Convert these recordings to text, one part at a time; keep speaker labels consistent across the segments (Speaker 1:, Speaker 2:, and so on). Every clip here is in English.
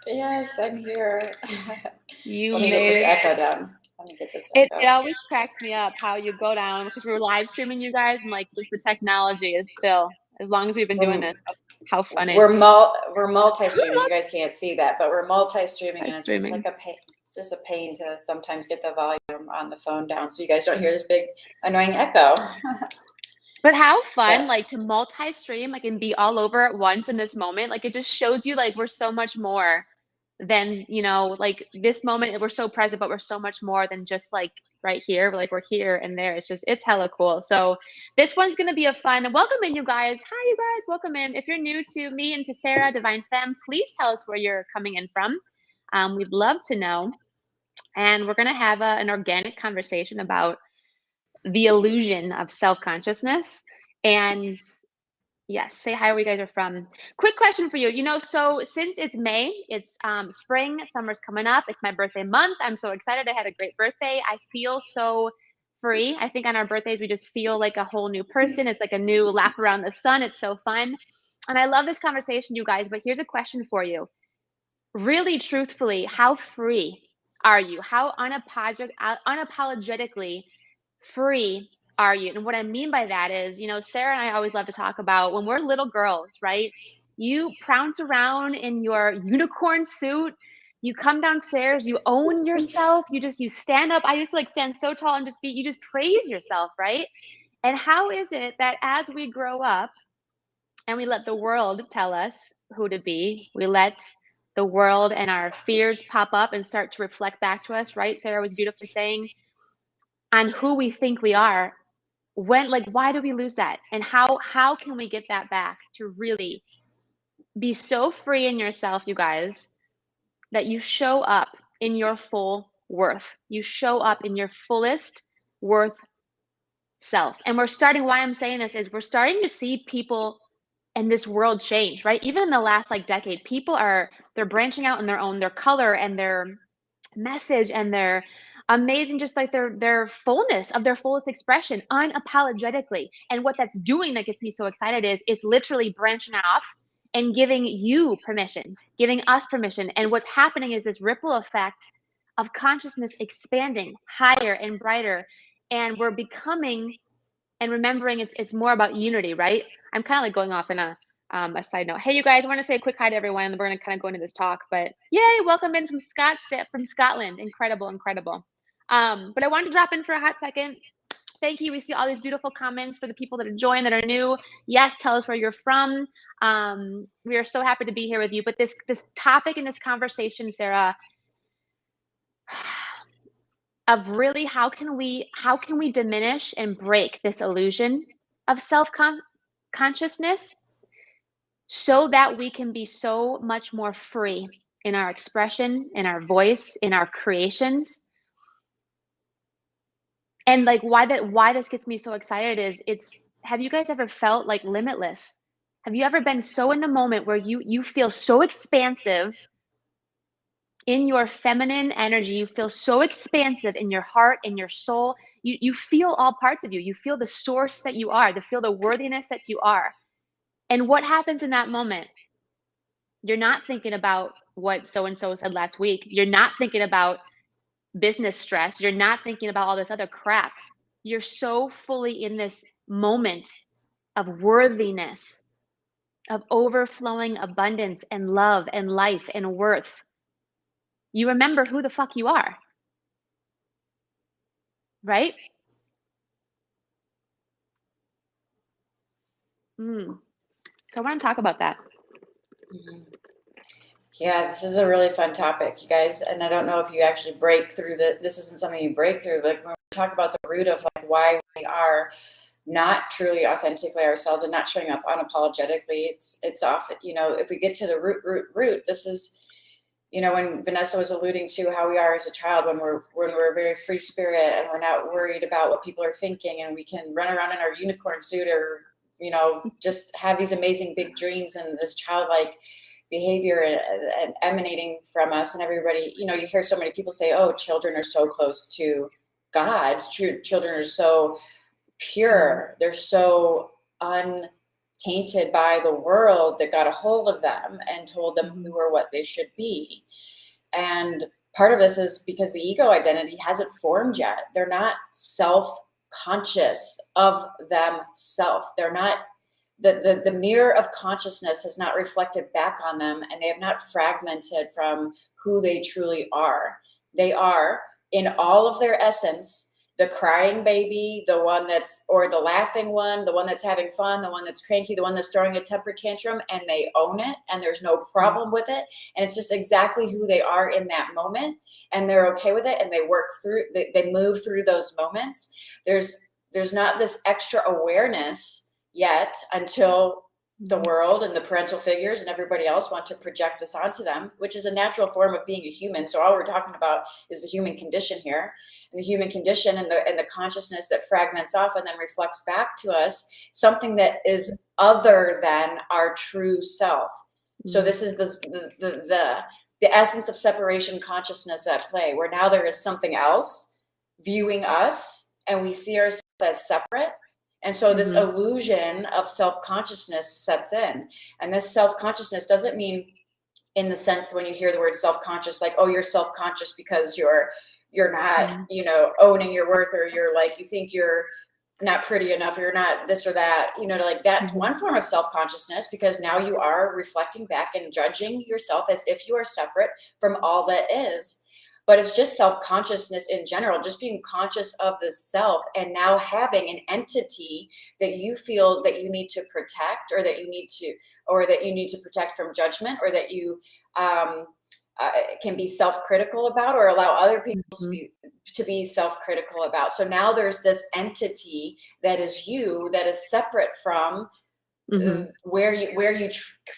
Speaker 1: Yes, I'm here.
Speaker 2: You
Speaker 1: Let me get
Speaker 2: made
Speaker 1: this
Speaker 2: it.
Speaker 1: echo down. Let me get this
Speaker 2: It
Speaker 1: echo.
Speaker 2: always cracks me up how you go down because we're live streaming you guys and like just the technology is still, as long as we've been doing
Speaker 1: We're,
Speaker 2: this, how funny.
Speaker 1: we're multi-streaming. You guys can't see that, but we're multi-streaming, and it's just
Speaker 2: Streaming.
Speaker 1: like a pain. It's just a pain to sometimes get the volume on the phone down, so you guys don't hear this big annoying echo.
Speaker 2: But how fun,
Speaker 1: But
Speaker 2: like to multi-stream, like and be all over at once in this moment. Like it just shows you like we're so much more than, you know, like this moment we're so present, but we're so much more than just like right here. Like we're here and there. It's hella cool. So this one's gonna be a fun welcome in, you guys. Hi, you guys, welcome in. If you're new to me and to Sarah, Divine Femme, please tell us where you're coming in from. We'd love to know. And we're gonna have an organic conversation about the illusion of self-consciousness. And yes, say hi where you guys are from. Quick question for you. You know, so since it's May, it's spring, summer's coming up. It's my birthday month. I'm so excited. I had a great birthday. I feel so free. I think on our birthdays, we just feel like a whole new person. It's like a new lap around the sun. It's so fun. And I love this conversation, you guys. But here's a question for you. Really, truthfully, how free are you? How unapologetically free are you? And what I mean by that is, you know, Sarah and I always love to talk about when we're little girls, right? You prounce around in your unicorn suit. You come downstairs, you own yourself, you stand up. I used to like stand so tall and you just praise yourself, right? And how is it that as we grow up and we let the world tell us who to be, we let the world and our fears pop up and start to reflect back to us, right? Sarah was beautifully saying, on who we think we are, when, like, why do we lose that, and how can we get that back to really be so free in yourself, you guys, that you show up in your full worth, you show up in your fullest worth self. And we're starting, why I'm saying this is we're starting to see people in this world change, right? Even in the last like decade, people are, they're branching out in their color and their message and their amazing, just like their fullness of their fullest expression unapologetically. And what that's doing that gets me so excited is it's literally branching off and giving you permission, giving us permission. And what's happening is this ripple effect of consciousness expanding higher and brighter, and we're becoming and remembering it's more about unity, right? I'm kind of like going off in a side note. Hey, you guys, I want to say a quick hi to everyone, and then we're going to kind of go into this talk. But yay, welcome in from Scotland. Incredible, incredible. But I wanted to drop in for a hot second. Thank you. We see all these beautiful comments for the people that are joined, that are new. Yes, tell us where you're from. We are so happy to be here with you. But this topic and this conversation, Sarah, of really how can we diminish and break this illusion of consciousness so that we can be so much more free in our expression, in our voice, in our creations. And like why this gets me so excited is have you guys ever felt like limitless? Have you ever been so in the moment where you feel so expansive in your feminine energy, you feel so expansive in your heart, in your soul, you feel all parts of you. You feel the source that you are, feel the worthiness that you are. And what happens in that moment? You're not thinking about what so-and-so said last week. You're not thinking about business stress. You're not thinking about all this other crap. You're so fully in this moment of worthiness, of overflowing abundance and love and life and worth. You remember who the fuck you are. Right? So I want to talk about that.
Speaker 1: Yeah, this is a really fun topic, you guys. And I don't know if you actually break through this isn't something you break through. Like when we talk about the root of like why we are not truly authentically ourselves and not showing up unapologetically, it's often, you know, if we get to the root, this is, you know, when Vanessa was alluding to how we are as a child, when we're a very free spirit and we're not worried about what people are thinking, and we can run around in our unicorn suit, or, you know, just have these amazing big dreams and this childlike behavior and emanating from us. And everybody, you know, you hear so many people say, oh, children are so close to God. Children are so pure. They're so tainted by the world that got a hold of them and told them who or what they should be. And part of this is because the ego identity hasn't formed yet. They're not self-conscious of themselves. They're not, the mirror of consciousness has not reflected back on them, and they have not fragmented from who they truly are. They are, in all of their essence, the crying baby, the one that's, or the laughing one, the one that's having fun, the one that's cranky, the one that's throwing a temper tantrum, and they own it and there's no problem with it. And it's just exactly who they are in that moment, and they're okay with it, and they work through, they move through those moments. There's not this extra awareness yet until the world and the parental figures and everybody else want to project this onto them, which is a natural form of being a human. So all we're talking about is the human condition here, and the human condition and the consciousness that fragments off and then reflects back to us something that is other than our true self. So this is the essence of separation consciousness at play, where now there is something else viewing us and we see ourselves as separate. And so this illusion of self-consciousness sets in. And this self-consciousness doesn't mean in the sense when you hear the word self-conscious, like, oh, you're self-conscious because you're not, you know, owning your worth, or you're like, you think you're not pretty enough, or you're not this or that, you know, like that's one form of self-consciousness, because now you are reflecting back and judging yourself as if you are separate from all that is. But it's just self-consciousness in general, just being conscious of the self, and now having an entity that you feel that you need to protect, or that you need to protect from judgment, or that you can be self-critical about, or allow other people to be self-critical about. So now there's this entity that is you, that is separate from where you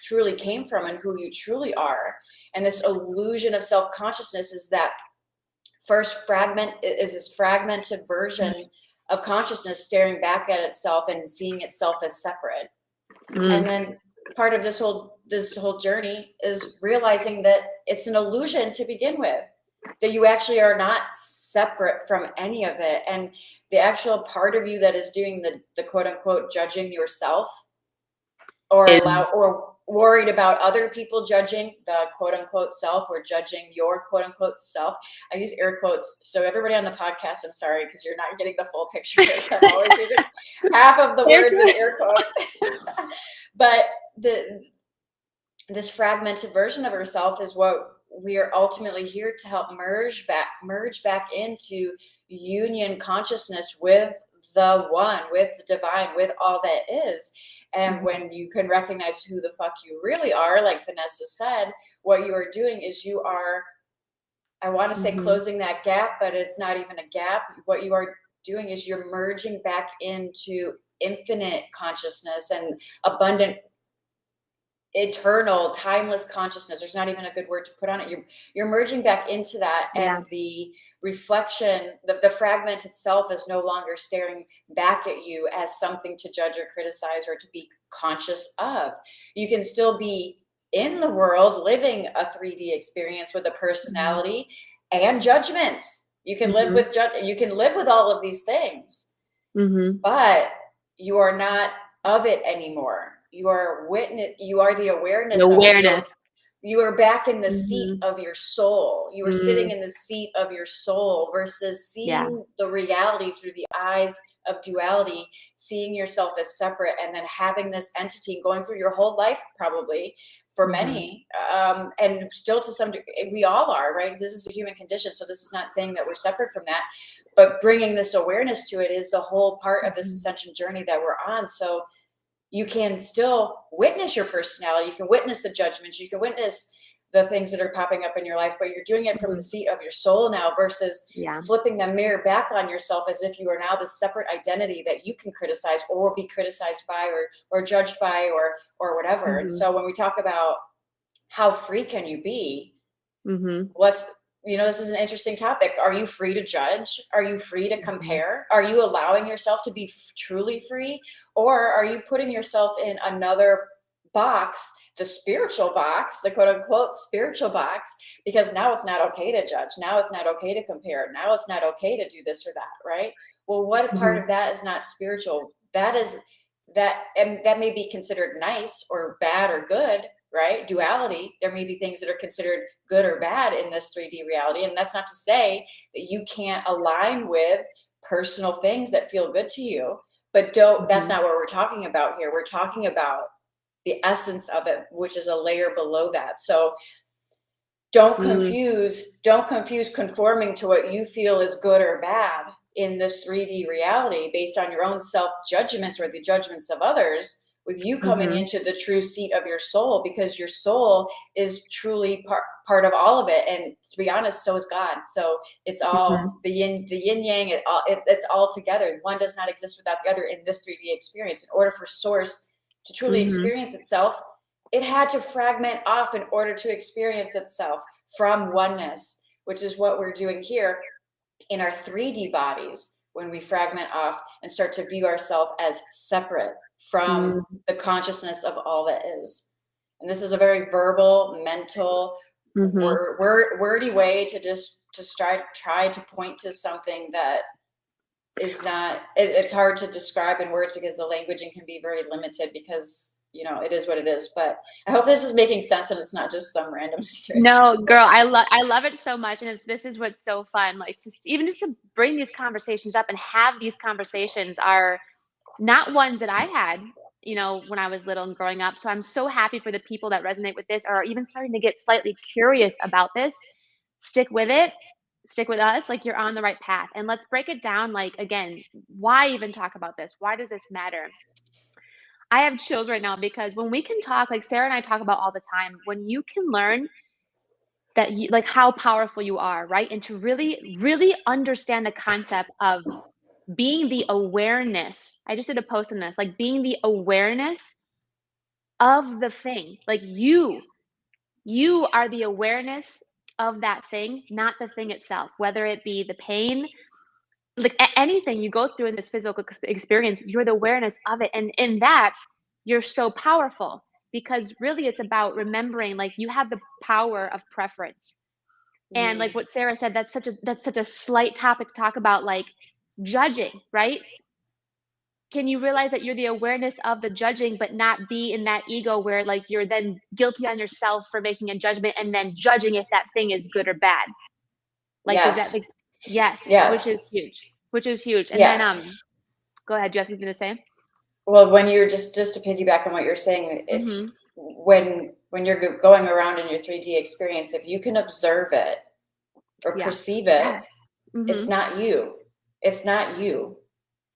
Speaker 1: truly came from and who you truly are. And this illusion of self-consciousness is that first fragment, is this fragmented version of consciousness staring back at itself and seeing itself as separate. And then part of this whole journey is realizing that it's an illusion to begin with, that you actually are not separate from any of it. And the actual part of you that is doing the quote unquote judging yourself, or worried about other people judging the quote unquote self, or judging your quote unquote self. I use air quotes. So everybody on the podcast, I'm sorry, because you're not getting the full picture. I'm always using half of the words in air quotes. But this fragmented version of herself is what we are ultimately here to help merge back into union consciousness with the one, with the divine, with all that is. And when you can recognize who the fuck you really are, like Vanessa said, what you are doing is you are, I want to say closing that gap, but it's not even a gap. What you are doing is you're merging back into infinite consciousness and abundant, eternal, timeless consciousness. There's not even a good word to put on it. You're merging back into that, and the reflection, the fragment itself is no longer staring back at you as something to judge or criticize or to be conscious of. You can still be in the world living a 3D experience with a personality and judgments. You can live with you can live with all of these things, but you are not of it anymore. You are you are the awareness. You are back in the seat of your soul. You are sitting in the seat of your soul versus seeing the reality through the eyes of duality, seeing yourself as separate, and then having this entity going through your whole life, probably for many, and still to some degree, we all are, right? This is a human condition. So this is not saying that we're separate from that, but bringing this awareness to it is the whole part of this ascension journey that we're on. So you can still witness your personality. You can witness the judgments. You can witness the things that are popping up in your life, but you're doing it from the seat of your soul now, versus flipping the mirror back on yourself as if you are now this separate identity that you can criticize or be criticized by, or judged by, or whatever. And so when we talk about how free can you be, this is an interesting topic. Are you free to judge? Are you free to compare? Are you allowing yourself to be truly free? Or are you putting yourself in another box, the spiritual box, the quote unquote spiritual box, because now it's not okay to judge. Now it's not okay to compare. Now it's not okay to do this or that, right? Well, what part of that is not spiritual? That is and that may be considered nice or bad or good, right? Duality. There may be things that are considered good or bad in this 3D reality. And that's not to say that you can't align with personal things that feel good to you, but that's not what we're talking about here. We're talking about the essence of it, which is a layer below that. So don't confuse conforming to what you feel is good or bad in this 3D reality based on your own self-judgments or the judgments of others, with you coming into the true seat of your soul, because your soul is truly part of all of it. And to be honest, so is God. So it's all the yin yang, it's all together. One does not exist without the other in this 3D experience. In order for source to truly experience itself, it had to fragment off in order to experience itself from oneness, which is what we're doing here in our 3D bodies when we fragment off and start to view ourselves as separate from the consciousness of all that is. And this is a very verbal, mental, wordy way to just try to point to something that is not, it's hard to describe in words because the languaging can be very limited, because it is what it is. But I hope this is making sense and it's not just some random string.
Speaker 2: No, girl, I love it so much. And this is what's so fun. Like, just to bring these conversations up and have these conversations are not ones that I had, when I was little and growing up. So I'm so happy for the people that resonate with this, or are even starting to get slightly curious about this. Stick with it. Stick with us. Like, you're on the right path. And let's break it down. Like, again, why even talk about this? Why does this matter? I have chills right now, because when we can talk, like Sarah and I talk about all the time, when you can learn that you, like, how powerful you are, right? And to really, really understand the concept of being the awareness. I just did a post on this, like being the awareness of the thing. Like, you are the awareness of that thing, not the thing itself, whether it be the pain, like anything you go through in this physical experience, you're the awareness of it. And in that, you're so powerful, because really it's about remembering, like, you have the power of preference. And like what Sarah said, that's such a slight topic to talk about, like judging, right? Can you realize that you're the awareness of the judging, but not be in that ego where, like, you're then guilty on yourself for making a judgment and then judging if that thing is good or bad? Like, does that, like, yes, which is huge. And then, go ahead. Do you have something to say?
Speaker 1: Well, when you're just to piggyback on what you're saying, if when you're going around in your 3D experience, if you can observe it or perceive it, it's not you. It's not you.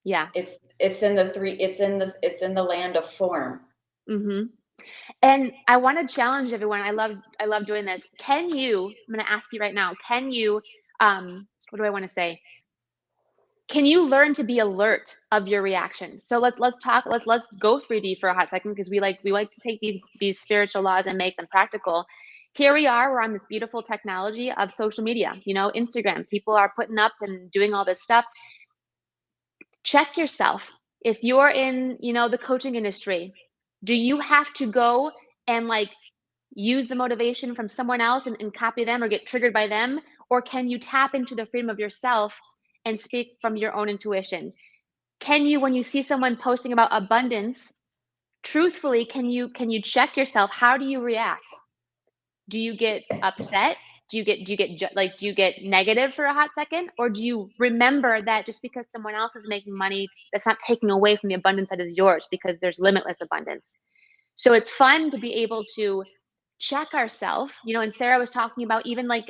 Speaker 2: Yeah.
Speaker 1: It's in the land of form.
Speaker 2: And I want to challenge everyone. I love doing this. I'm going to ask you right now, can you, what do I want to say? Can you learn to be alert of your reactions? So let's go 3D for a hot second, because we like to take these spiritual laws and make them practical. Here we are, we're on this beautiful technology of social media, Instagram. People are putting up and doing all this stuff. Check yourself. If you're in, the coaching industry, do you have to go and like use the motivation from someone else and copy them or get triggered by them? Or can you tap into the freedom of yourself and speak from your own intuition? Can you, when you see someone posting about abundance, truthfully, can you check yourself? How do you react? Do you get upset? Do you get negative for a hot second? Or do you remember that just because someone else is making money, that's not taking away from the abundance that is yours, because there's limitless abundance. So it's fun to be able to check ourselves, and Sarah was talking about even like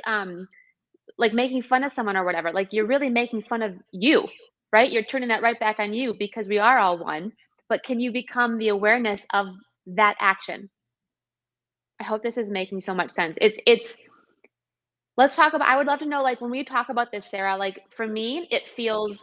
Speaker 2: making fun of someone or whatever. Like, you're really making fun of you, right? You're turning that right back on you, because we are all one. But can you become the awareness of that action? I hope this is making so much sense. Let's talk about, I would love to know, like, when we talk about this, Sarah, like, for me, it feels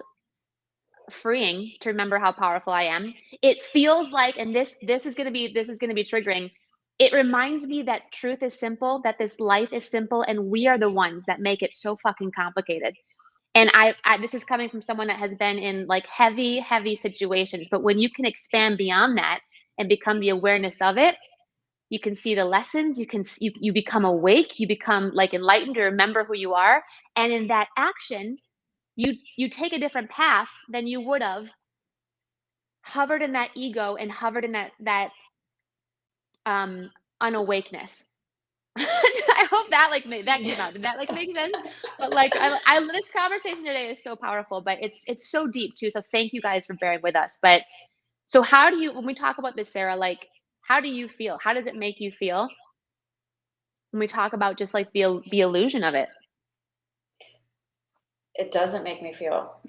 Speaker 2: freeing to remember how powerful I am. It feels like, and this is going to be triggering. It reminds me that truth is simple, that this life is simple, and we are the ones that make it so fucking complicated. And I this is coming from someone that has been in like heavy situations. But when you can expand beyond that and become the awareness of it, you can see the lessons, you become awake, you become like enlightened to remember who you are. And in that action, you take a different path than you would have hovered in that ego and hovered in that unawakeness. I hope that like that came out. Did that like make sense? But like I this conversation today is so powerful, but it's so deep too. So thank you guys for bearing with us. But so how do you when we talk about this, Sarah, like how do you feel? How does it make you feel when we talk about just like the illusion of it?
Speaker 1: It doesn't make me feel,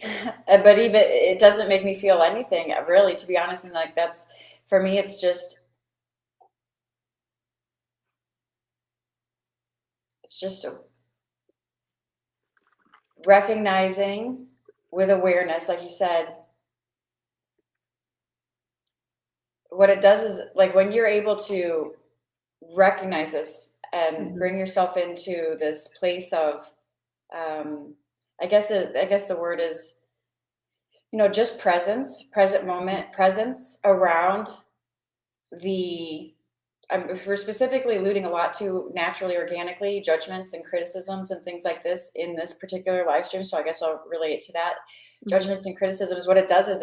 Speaker 1: but even it doesn't make me feel anything really, to be honest. And like that's for me, it's just recognizing with awareness, like you said. What it does is like when you're able to recognize this and
Speaker 2: Mhm.
Speaker 1: bring yourself into this place of, I guess the word is, just presence, present
Speaker 2: Mhm.
Speaker 1: moment, presence around the. We're specifically alluding a lot to naturally, organically, judgments and criticisms and things like this in this particular live stream. So I guess I'll relate to that.
Speaker 2: Mhm.
Speaker 1: Judgments and criticisms. What it does is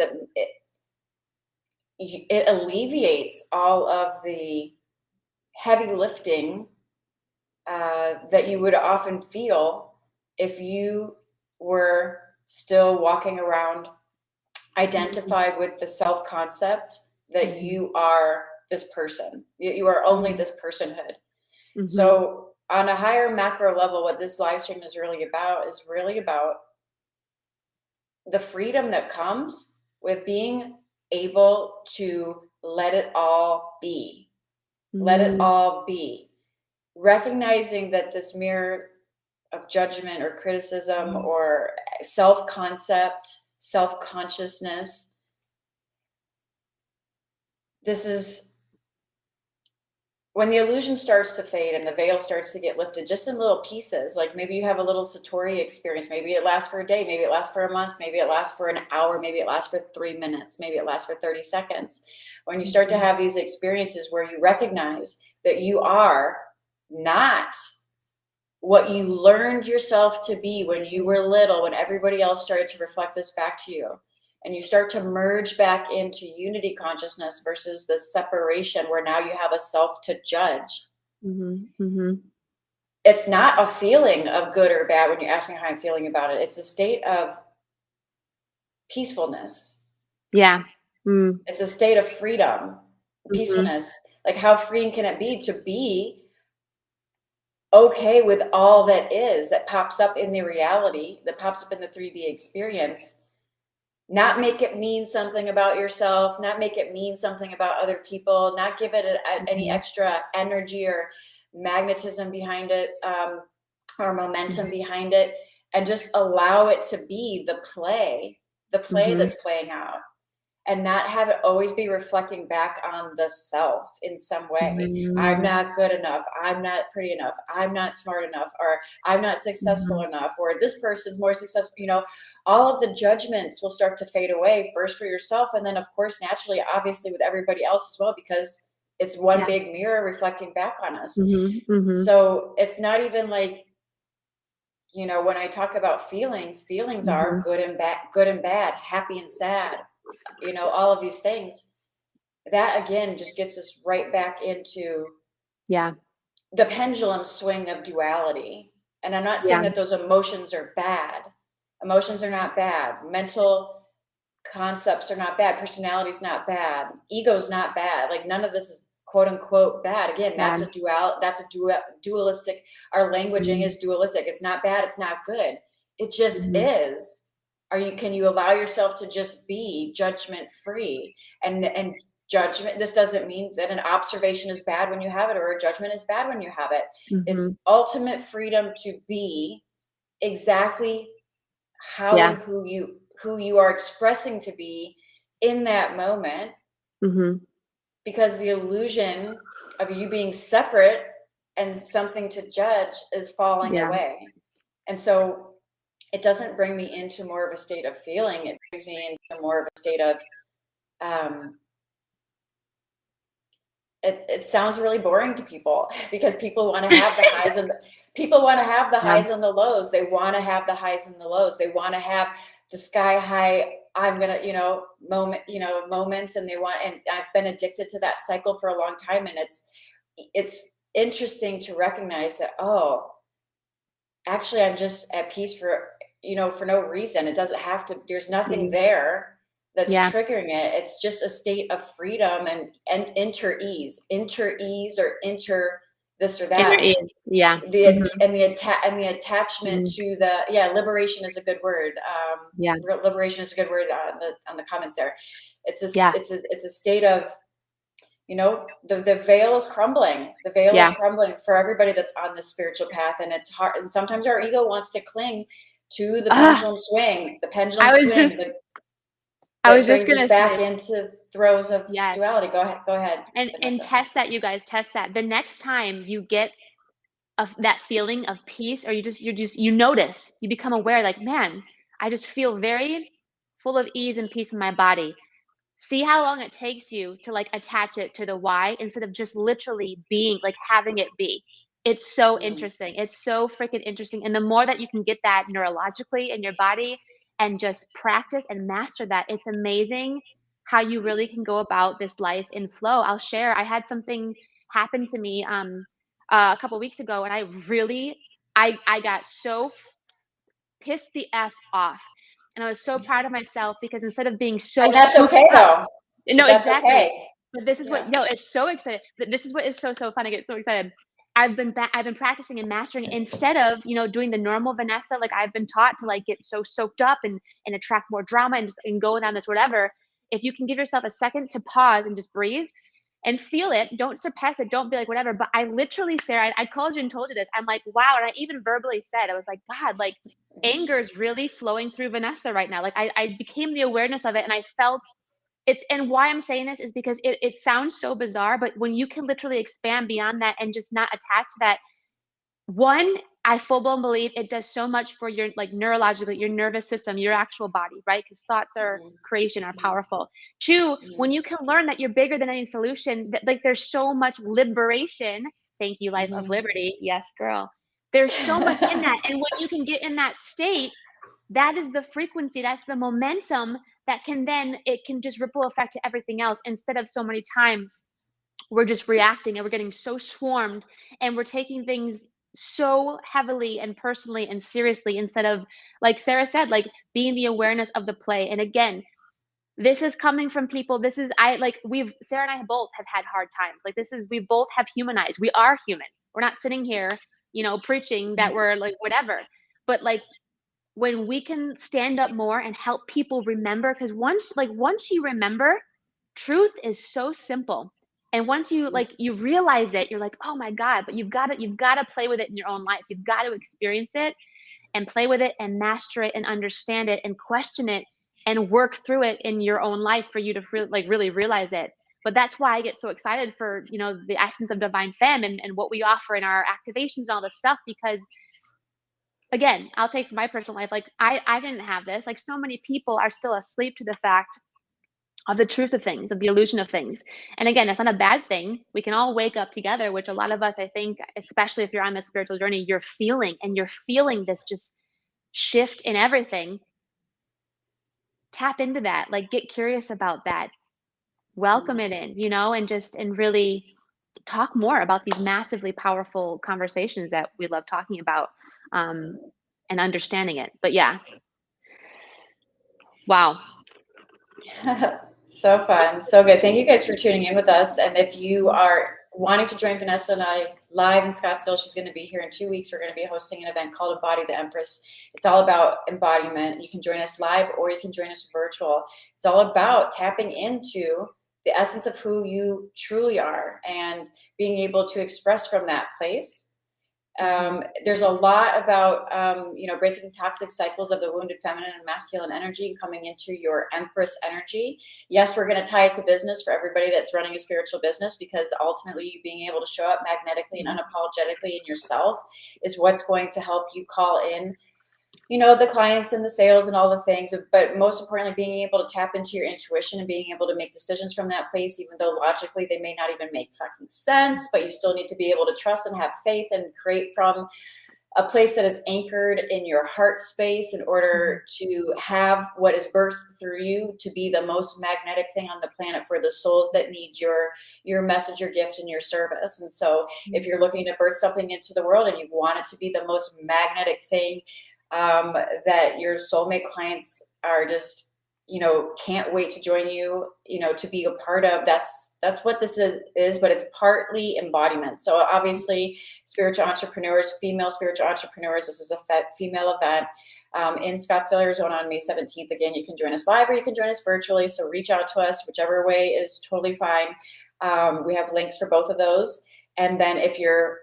Speaker 1: it alleviates all of the heavy lifting that you would often feel if you were still walking around
Speaker 2: Mhm.
Speaker 1: identified with the self concept that
Speaker 2: Mhm.
Speaker 1: you are this person. You are only
Speaker 2: Mhm.
Speaker 1: this personhood.
Speaker 2: Mhm.
Speaker 1: So, on a higher macro level, what this live stream is really about the freedom that comes with being able to let it all be. Let it
Speaker 2: Mhm.
Speaker 1: all be. Recognizing that this mirror of judgment or criticism
Speaker 2: Mhm.
Speaker 1: or self concept, self consciousness, this is when the illusion starts to fade and the veil starts to get lifted just in little pieces. Like maybe you have a little Satori experience. Maybe it lasts for a day. Maybe it lasts for a month. Maybe it lasts for an hour. Maybe it lasts for 3 minutes. Maybe it lasts for 30 seconds. When you start to
Speaker 2: Mhm.
Speaker 1: have these experiences where you recognize that you are not what you learned yourself to be when you
Speaker 2: Mhm.
Speaker 1: were little, when everybody else started to reflect this back to you. And you start to merge back into unity consciousness versus the separation where now you have a self to judge.
Speaker 2: Mhm. Mhm.
Speaker 1: It's not a feeling of good or bad when you ask me how I'm feeling about it. It's a state of peacefulness.
Speaker 2: Yeah. Mm.
Speaker 1: It's a state of freedom,
Speaker 2: Mhm.
Speaker 1: peacefulness. Like how freeing can it be okay with all that is that pops up in the reality, that pops up in the 3D experience, not make it mean something about yourself, not make it mean something about other people, not give it any
Speaker 2: Mhm.
Speaker 1: extra energy or magnetism behind it, or momentum
Speaker 2: Mhm.
Speaker 1: behind it, and just allow it to be the play
Speaker 2: Mhm.
Speaker 1: that's playing out, and not have it always be reflecting back on the self in some way. I'm
Speaker 2: Mhm.
Speaker 1: not good enough. I'm not pretty enough. I'm not smart enough. Or I'm not successful
Speaker 2: Mhm.
Speaker 1: enough. Or this person's more successful. All of the judgments will start to fade away first for yourself. And then, of course, naturally, obviously, with everybody else as well, because it's one
Speaker 2: Yeah.
Speaker 1: big mirror reflecting back on us.
Speaker 2: Mhm. Mhm.
Speaker 1: So it's not even like, when I talk about feelings are
Speaker 2: Mhm.
Speaker 1: good and bad, happy and sad, all of these things. That again just gets us right back into
Speaker 2: Yeah.
Speaker 1: the pendulum swing of duality. And I'm not saying
Speaker 2: Yeah.
Speaker 1: that those emotions are bad. Emotions are not bad. Mental concepts are not bad. Personality's not bad. Ego's not bad. Like none of this is quote unquote bad. Again,
Speaker 2: Yeah.
Speaker 1: dualistic. Our languaging
Speaker 2: Mhm.
Speaker 1: is dualistic. It's not bad, it's not good. It just
Speaker 2: Mhm.
Speaker 1: is. Can you allow yourself to just be judgment free? And judgment, this doesn't mean that an observation is bad when you have it or a judgment is bad when you have it.
Speaker 2: Mhm.
Speaker 1: It's ultimate freedom to be exactly how
Speaker 2: Yeah.
Speaker 1: and who you are expressing to be in that moment,
Speaker 2: Mhm.
Speaker 1: because the illusion of you being separate and something to judge is falling
Speaker 2: Yeah.
Speaker 1: away. And so it doesn't bring me into more of a state of feeling, it brings me into more of a state of, um, it sounds really boring to people because people want to have the highs and people want to have the
Speaker 2: Yeah.
Speaker 1: highs and the lows. They want to have the highs and the lows. They want to have the sky high I'm gonna, moments, and and I've been addicted to that cycle for a long time. And it's interesting to recognize that, oh, actually I'm just at peace for no reason. It doesn't have to, there's nothing there that's
Speaker 2: Yeah.
Speaker 1: triggering it. It's just a state of freedom and enter ease or enter this or
Speaker 2: Inner
Speaker 1: that.
Speaker 2: ease. Yeah.
Speaker 1: The attachment
Speaker 2: Mm.
Speaker 1: to liberation is a good word.
Speaker 2: Yeah.
Speaker 1: Liberation is a good word on the comments there. It's
Speaker 2: Yeah.
Speaker 1: a state of, the veil is crumbling. The veil
Speaker 2: Yeah.
Speaker 1: is crumbling for everybody that's on this spiritual path. And it's hard. And sometimes our ego wants to cling to the pendulum swing,
Speaker 2: I was
Speaker 1: that
Speaker 2: just
Speaker 1: brings us
Speaker 2: gonna
Speaker 1: back
Speaker 2: say,
Speaker 1: into throes of
Speaker 2: yes.
Speaker 1: duality. Go ahead,
Speaker 2: And
Speaker 1: Vanessa.
Speaker 2: test that, you guys, test that. The next time you get that feeling of peace, or you notice, you become aware, like, man, I just feel very full of ease and peace in my body. See how long it takes you to like attach it to the why instead of just literally being like having it be. It's so
Speaker 1: Mm,
Speaker 2: interesting. It's so freaking interesting. And the more that you can get that neurologically in your body and just practice and master that, it's amazing how you really can go about this life in flow. I'll share. I had something happen to me a couple weeks ago, and I got so pissed the f off, and I was so proud of myself because instead of being so
Speaker 1: and that's
Speaker 2: souped
Speaker 1: okay
Speaker 2: up.
Speaker 1: though.
Speaker 2: No,
Speaker 1: That's
Speaker 2: exactly.
Speaker 1: okay.
Speaker 2: But this is
Speaker 1: Yeah.
Speaker 2: what, no, it's so excited. But this is what is so fun. I get so excited. I've been practicing and mastering it instead of, doing the normal Vanessa. Like I've been taught to like get so soaked up and attract more drama and go down this whatever. If you can give yourself a second to pause and just breathe and feel it, don't suppress it, don't be like whatever. But I literally, Sarah, I called you and told you this. I'm like, wow. And I even verbally said, I was like, God, like anger is really flowing through Vanessa right now. Like I became the awareness of it, and I felt it's, and why I'm saying this is because it sounds so bizarre, but when you can literally expand beyond that and just not attach to that, one, I full blown believe it does so much for your like neurologically, your nervous system, your actual body, right? Because thoughts are
Speaker 1: Mhm,
Speaker 2: creation, are
Speaker 1: mhm,
Speaker 2: powerful. Two, when
Speaker 1: mhm,
Speaker 2: you can learn that you're bigger than any solution, that like there's so much liberation. Thank you, life of
Speaker 1: mhm.
Speaker 2: liberty. Yes, girl. There's so much in that. And when you can get in that state, that is the frequency, that's the momentum that can then it can just ripple effect to everything else instead of so many times we're just reacting and we're getting so swarmed and we're taking things so heavily and personally and seriously instead of, like Sarah said, like being the awareness of the play. And again, this is coming from people, this is, I like, we've, Sarah and I both have had hard times, like this is, we both have humanized, we are human, we're not sitting here, preaching that we're like whatever. But like when we can stand up more and help people remember, because once you remember, truth is so simple. And once you like you realize it, you're like, oh my God, but you've got to play with it in your own life, you've got to experience it and play with it and master it and understand it and question it and work through it in your own life for you to really realize it. But that's why I get so excited for the essence of divine femme and what we offer in our activations and all this stuff, because again, I'll take my personal life, like, I didn't have this, like, so many people are still asleep to the fact of the truth of things, of the illusion of things, and again, that's not a bad thing, we can all wake up together, which a lot of us, I think, especially if you're on this spiritual journey, you're feeling this just shift in everything. Tap into that, like, get curious about that, welcome it in, and really talk more about these massively powerful conversations that we love talking about, um, and understanding it, but yeah. Wow.
Speaker 1: So fun. So good. Thank you guys for tuning in with us. And if you are wanting to join Vanessa and I live in Scottsdale, she's going to be here in 2 weeks. We're going to be hosting an event called Embody the Empress. It's all about embodiment. You can join us live or you can join us virtual. It's all about tapping into the essence of who you truly are and being able to express from that place. There's a lot about, breaking toxic cycles of the wounded feminine and masculine energy and coming into your empress energy. Yes, we're going to tie it to business for everybody that's running a spiritual business, because ultimately you being able to show up magnetically and unapologetically in yourself is what's going to help you call in the clients and the sales and all the things, but most importantly, being able to tap into your intuition and being able to make decisions from that place, even though logically they may not even make fucking sense, but you still need to be able to trust and have faith and create from a place that is anchored in your heart space in order to have what is birthed through you to be the most magnetic thing on the planet for the souls that need your message, your gift, and your service. And so if you're looking to birth something into the world and you want it to be the most magnetic thing that your soulmate clients are just, can't wait to join you, to be a part of, that's what this is, but it's partly embodiment. So obviously spiritual entrepreneurs, female spiritual entrepreneurs, this is a female event in Scottsdale, Arizona on May 17th. Again, you can join us live or you can join us virtually. So reach out to us, whichever way is totally fine. We have links for both of those. And then if you're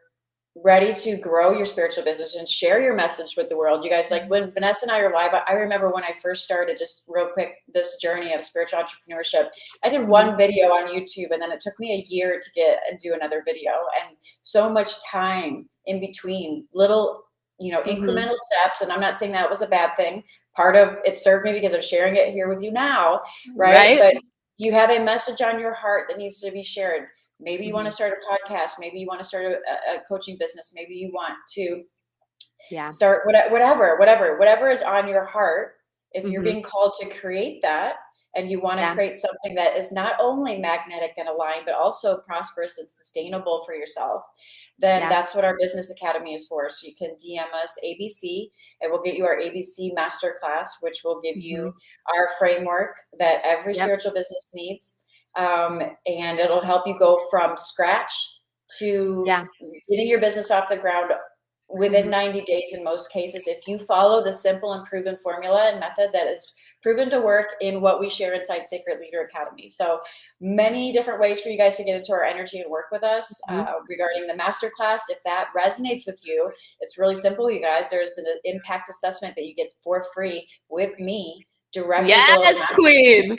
Speaker 1: ready to grow your spiritual business and share your message with the world, you guys, like when Vanessa and I are live, I remember when I first started, just real quick, this journey of spiritual entrepreneurship, I did one video on YouTube, and then it took me a year to get and do another video, and so much time in between, little, incremental steps. And I'm not saying that was a bad thing. Part of it served me because I'm sharing it here with you now, right? But you have a message on your heart that needs to be shared. Maybe you want to start a podcast. Maybe you want to start a coaching business. Maybe you want to start whatever is on your heart. If you're being called to create that, and you want to create something that is not only magnetic and aligned, but also prosperous and sustainable for yourself, then that's what our business academy is for. So you can DM us ABC, and we'll get you our ABC masterclass, which will give you our framework that every spiritual business needs. And it'll help you go from scratch to getting your business off the ground within 90 days in most cases, if you follow the simple and proven formula and method that is proven to work in what we share inside Sacred Leader Academy. So many different ways for you guys to get into our energy and work with us regarding the masterclass. If that resonates with you, it's really simple, you guys. There's an impact assessment that you get for free with me directly below the
Speaker 2: queen.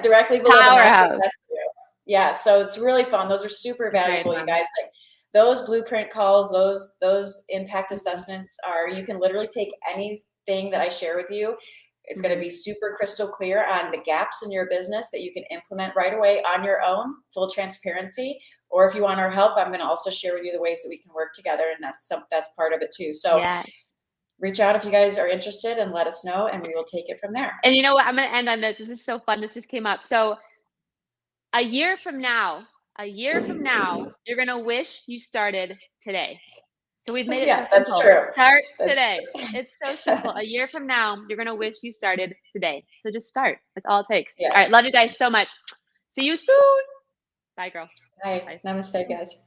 Speaker 1: directly below the masterclass. Yeah, so it's really fun. Those are super valuable, you guys. Like those blueprint calls, those impact assessments you can literally take anything that I share with you. It's going to be super crystal clear on the gaps in your business that you can implement right away on your own, full transparency. Or if you want our help, I'm going to also share with you the ways that we can work together, and that's part of it too. So reach out if you guys are interested and let us know, and we will take it from there.
Speaker 2: And you know what? I'm going to end on this. This is so fun. This just came up. So a year from now, you're going to wish you started today. So we've made it so simple.
Speaker 1: That's true.
Speaker 2: Start today. It's so simple. A year from now, you're going to wish you started today. So just start. That's all it takes. All right. Love you guys so much. See you soon. Bye, girl.
Speaker 1: Bye. Namaste, guys.